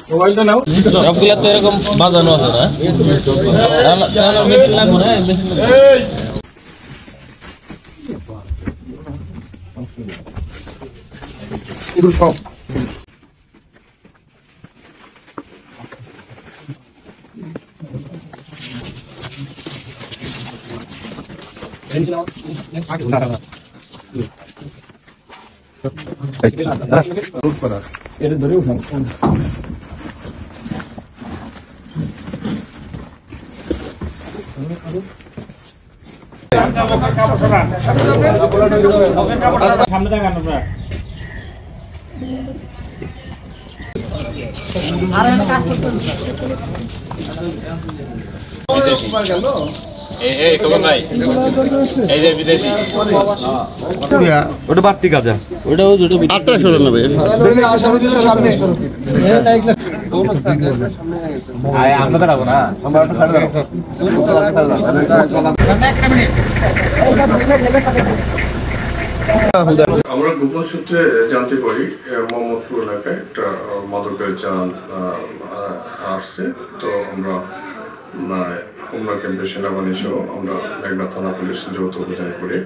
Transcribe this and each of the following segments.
মোবাইলটা নাও সবগুলা তো এরকম বাজানো আছে না মিটিং লাগবে না এগুলো সব এটা ধরে উঠান সামনে দেখান আপনারা আর এখানে কাজ করতেন এই খবর নাই এই যে বিদেশি ওটা বাড়তি কাজা ওটা আত্রা সরে নেবে সামনে আয় আমরা দাঁড়াবো না আমরা একটা ছাড় দাও একটা মিনিট আমরা গোপন সূত্রে জানতে পারি মোহাম্মদপুর এলাকায় একটা মাদকের চালান আসছে। তো আমরা হোমনা ক্যাম্পের সেনাবাহিনী সহ আমরা মেঘনা থানা পুলিশ যৌথ অভিযান করে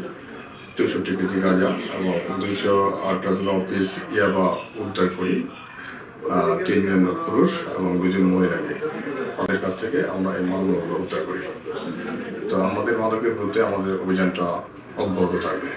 64 কেজি গাঁজা এবং 258 পিস ইয়াবা উদ্ধার করি। 3 জন পুরুষ এবং 2 জন মহিলাকে তাদের কাছ থেকে আমরা এই মালগুলো উদ্ধার করি। তো আমাদের মাদকের বিরুদ্ধে আমাদের অভিযানটা অব্যাহত থাকবে।